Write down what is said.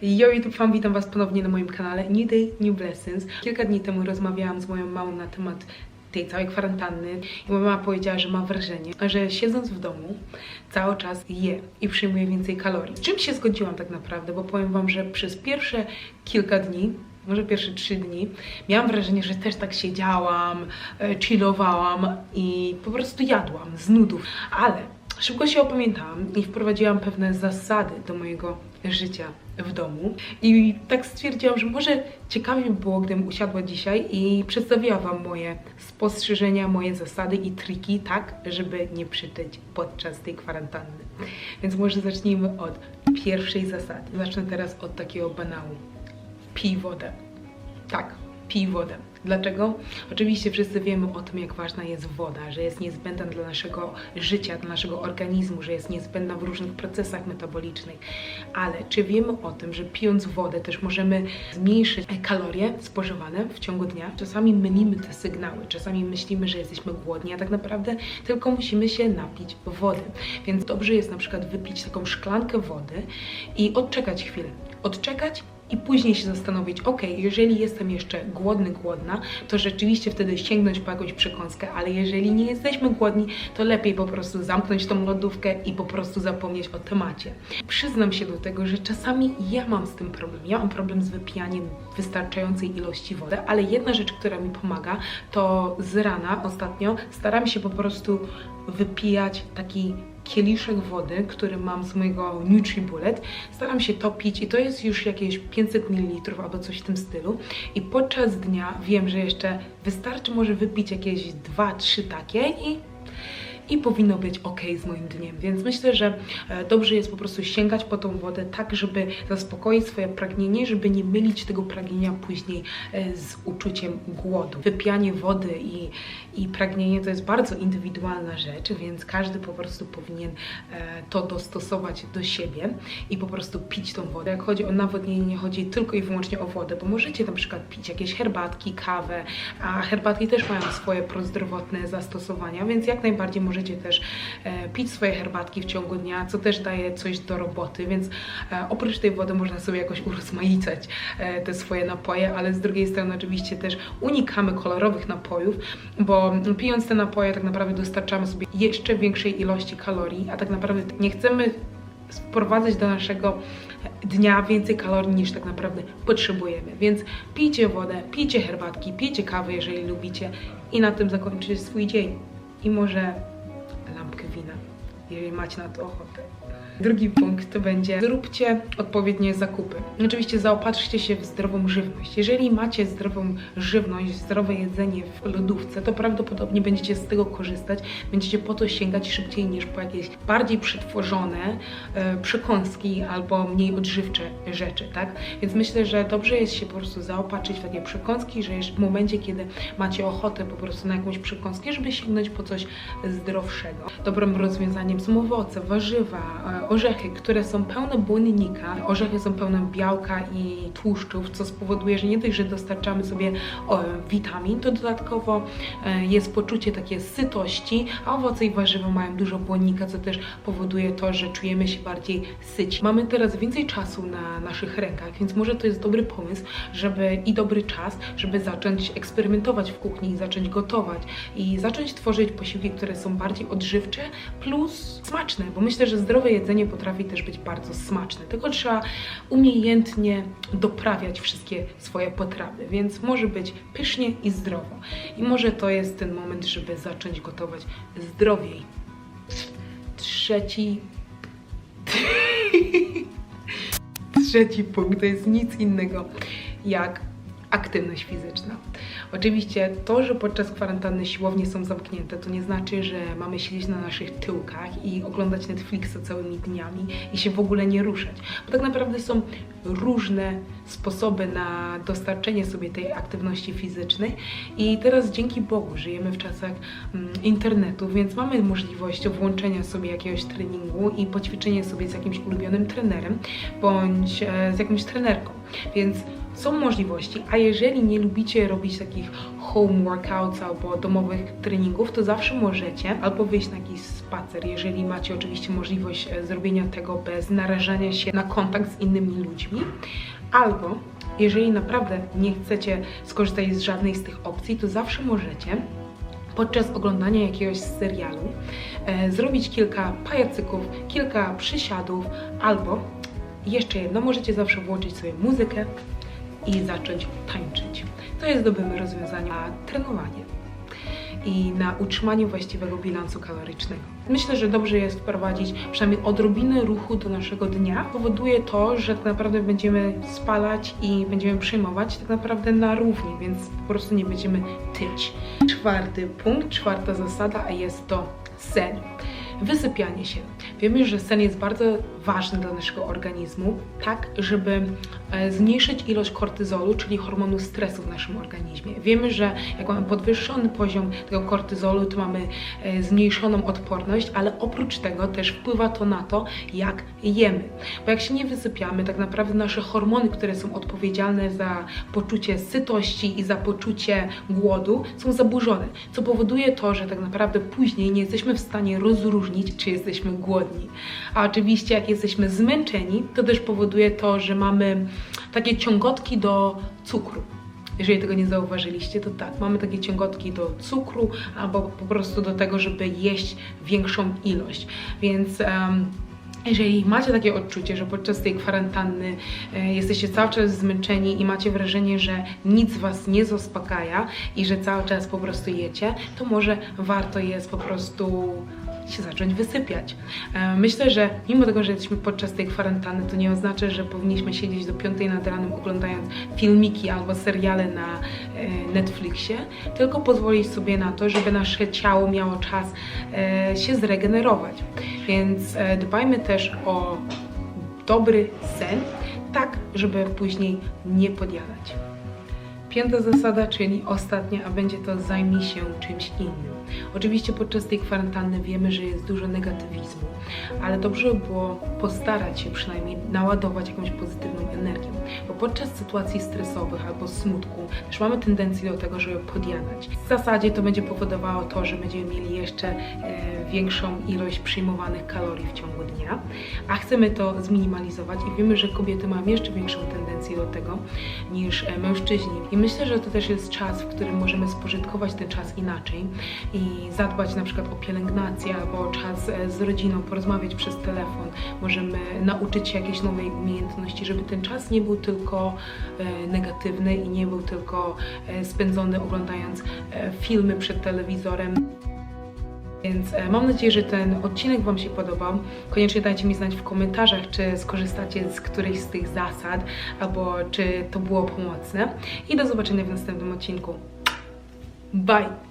Yo YouTube fan, witam Was ponownie na moim kanale New Day, New Blessings. Kilka dni temu rozmawiałam z moją mamą na temat tej całej kwarantanny i moja mama powiedziała, że ma wrażenie, że siedząc w domu cały czas je i przyjmuje więcej kalorii. Z czym się zgodziłam tak naprawdę, bo powiem Wam, że przez pierwsze kilka dni, może pierwsze 3 dni, miałam wrażenie, że też tak siedziałam, chillowałam i po prostu jadłam z nudów, ale szybko się opamiętałam i wprowadziłam pewne zasady do mojego życia w domu i tak stwierdziłam, że może ciekawie by było, gdybym usiadła dzisiaj i przedstawiła Wam moje spostrzeżenia, moje zasady i triki, tak, żeby nie przytyć podczas tej kwarantanny. Więc może zacznijmy od pierwszej zasady. Zacznę teraz od takiego banału. Pij wodę. Tak, pij wodę. Dlaczego? Oczywiście wszyscy wiemy o tym, jak ważna jest woda, że jest niezbędna dla naszego życia, dla naszego organizmu, że jest niezbędna w różnych procesach metabolicznych. Ale czy wiemy o tym, że pijąc wodę też możemy zmniejszyć kalorie spożywane w ciągu dnia? Czasami mylimy te sygnały, czasami myślimy, że jesteśmy głodni, a tak naprawdę tylko musimy się napić wody. Więc dobrze jest na przykład wypić taką szklankę wody i odczekać chwilę. Odczekać i później się zastanowić, ok, jeżeli jestem jeszcze głodny, głodna, to rzeczywiście wtedy sięgnąć po jakąś przekąskę, ale jeżeli nie jesteśmy głodni, to lepiej po prostu zamknąć tą lodówkę i po prostu zapomnieć o temacie. Przyznam się do tego, że czasami ja mam z tym problem. Ja mam problem z wypijaniem wystarczającej ilości wody, ale jedna rzecz, która mi pomaga, to z rana ostatnio staram się po prostu wypijać taki kieliszek wody, który mam z mojego NutriBullet. Staram się to pić i to jest już jakieś 500 ml albo coś w tym stylu. I podczas dnia wiem, że jeszcze wystarczy może wypić jakieś 2-3 takie i powinno być ok z moim dniem. Więc myślę, że dobrze jest po prostu sięgać po tą wodę tak, żeby zaspokoić swoje pragnienie, żeby nie mylić tego pragnienia później z uczuciem głodu. Wypijanie wody i pragnienie to jest bardzo indywidualna rzecz, więc każdy po prostu powinien to dostosować do siebie i po prostu pić tą wodę. Jak chodzi o nawodnienie, nie chodzi tylko i wyłącznie o wodę, bo możecie na przykład pić jakieś herbatki, kawę, a herbatki też mają swoje prozdrowotne zastosowania, więc jak najbardziej możecie też pić swoje herbatki w ciągu dnia, co też daje coś do roboty, więc oprócz tej wody można sobie jakoś urozmaicać te swoje napoje, ale z drugiej strony oczywiście też unikamy kolorowych napojów, bo pijąc te napoje tak naprawdę dostarczamy sobie jeszcze większej ilości kalorii, a tak naprawdę nie chcemy wprowadzać do naszego dnia więcej kalorii niż tak naprawdę potrzebujemy, więc pijcie wodę, pijcie herbatki, pijcie kawę, jeżeli lubicie i na tym zakończycie swój dzień i może lampkę wina, jeżeli macie na to ochotę. Drugi punkt to będzie: zróbcie odpowiednie zakupy. Oczywiście zaopatrzcie się w zdrową żywność. Jeżeli macie zdrową żywność, zdrowe jedzenie w lodówce, to prawdopodobnie będziecie z tego korzystać, będziecie po to sięgać szybciej niż po jakieś bardziej przetworzone przekąski albo mniej odżywcze rzeczy, tak? Więc myślę, że dobrze jest się po prostu zaopatrzyć w takie przekąski, że w momencie, kiedy macie ochotę po prostu na jakąś przekąskę, żeby sięgnąć po coś zdrowszego. Dobrym rozwiązaniem są owoce, warzywa, orzechy, które są pełne błonnika. Orzechy są pełne białka i tłuszczów, co spowoduje, że nie dość, że dostarczamy sobie witamin, to dodatkowo jest poczucie takie sytości, a owoce i warzywa mają dużo błonnika, co też powoduje to, że czujemy się bardziej syci. Mamy teraz więcej czasu na naszych rękach, więc może to jest dobry pomysł, dobry czas, żeby zacząć eksperymentować w kuchni i zacząć gotować i zacząć tworzyć posiłki, które są bardziej odżywcze plus smaczne, bo myślę, że zdrowe jedzenie potrafi też być bardzo smaczne, tylko trzeba umiejętnie doprawiać wszystkie swoje potrawy, więc może być pysznie i zdrowo. I może to jest ten moment, żeby zacząć gotować zdrowiej. Trzeci punkt to jest nic innego jak aktywność fizyczna. Oczywiście to, że podczas kwarantanny siłownie są zamknięte, to nie znaczy, że mamy siedzieć na naszych tyłkach i oglądać Netflixa całymi dniami i się w ogóle nie ruszać. Bo tak naprawdę są różne sposoby na dostarczenie sobie tej aktywności fizycznej i teraz dzięki Bogu żyjemy w czasach internetu, więc mamy możliwość włączenia sobie jakiegoś treningu i poćwiczenia sobie z jakimś ulubionym trenerem bądź z jakąś trenerką. Więc są możliwości, a jeżeli nie lubicie robić takich home workouts albo domowych treningów, to zawsze możecie albo wyjść na jakiś spacer, jeżeli macie oczywiście możliwość zrobienia tego bez narażania się na kontakt z innymi ludźmi, albo jeżeli naprawdę nie chcecie skorzystać z żadnej z tych opcji, to zawsze możecie podczas oglądania jakiegoś serialu zrobić kilka pajacyków, kilka przysiadów, albo jeszcze jedno, możecie zawsze włączyć sobie muzykę i zacząć tańczyć. To jest dobrym rozwiązaniem na trenowanie i na utrzymanie właściwego bilansu kalorycznego. Myślę, że dobrze jest wprowadzić przynajmniej odrobinę ruchu do naszego dnia. Powoduje to, że tak naprawdę będziemy spalać i będziemy przyjmować tak naprawdę na równi, więc po prostu nie będziemy tyć. Czwarty punkt, czwarta zasada, a jest to sen. Wysypianie się. Wiemy, że sen jest bardzo ważny dla naszego organizmu, tak żeby zmniejszyć ilość kortyzolu, czyli hormonu stresu w naszym organizmie. Wiemy, że jak mamy podwyższony poziom tego kortyzolu, to mamy zmniejszoną odporność, ale oprócz tego też wpływa to na to, jak jemy. Bo jak się nie wysypiamy, tak naprawdę nasze hormony, które są odpowiedzialne za poczucie sytości i za poczucie głodu, są zaburzone, co powoduje to, że tak naprawdę później nie jesteśmy w stanie rozróżnić, czy jesteśmy głodni. A oczywiście jak jesteśmy zmęczeni, to też powoduje to, że mamy takie ciągotki do cukru. Jeżeli tego nie zauważyliście, to tak, mamy takie ciągotki do cukru albo po prostu do tego, żeby jeść większą ilość. Więc jeżeli macie takie odczucie, że podczas tej kwarantanny jesteście cały czas zmęczeni i macie wrażenie, że nic was nie zaspokaja i że cały czas po prostu jecie, to może warto jest po prostu się zacząć wysypiać. Myślę, że mimo tego, że jesteśmy podczas tej kwarantanny, to nie oznacza, że powinniśmy siedzieć do 5 nad ranem oglądając filmiki albo seriale na Netflixie, tylko pozwolić sobie na to, żeby nasze ciało miało czas się zregenerować. Więc dbajmy też o dobry sen, tak, żeby później nie podjadać. Piąta zasada, czyli ostatnia, a będzie to zajmij się czymś innym. Oczywiście podczas tej kwarantanny wiemy, że jest dużo negatywizmu, ale dobrze by było postarać się przynajmniej naładować jakąś pozytywną energię, bo podczas sytuacji stresowych albo smutku też mamy tendencję do tego, żeby podjadać. W zasadzie to będzie powodowało to, że będziemy mieli jeszcze większą ilość przyjmowanych kalorii w ciągu dnia, a chcemy to zminimalizować i wiemy, że kobiety mają jeszcze większą tendencję do tego niż mężczyźni. I myślę, że to też jest czas, w którym możemy spożytkować ten czas inaczej i zadbać na przykład o pielęgnację albo czas z rodziną, porozmawiać przez telefon. Możemy nauczyć się jakiejś nowej umiejętności, żeby ten czas nie był tylko negatywny i nie był tylko spędzony oglądając filmy przed telewizorem. Więc mam nadzieję, że ten odcinek Wam się podobał. Koniecznie dajcie mi znać w komentarzach, czy skorzystacie z którejś z tych zasad, albo czy to było pomocne. I do zobaczenia w następnym odcinku. Bye!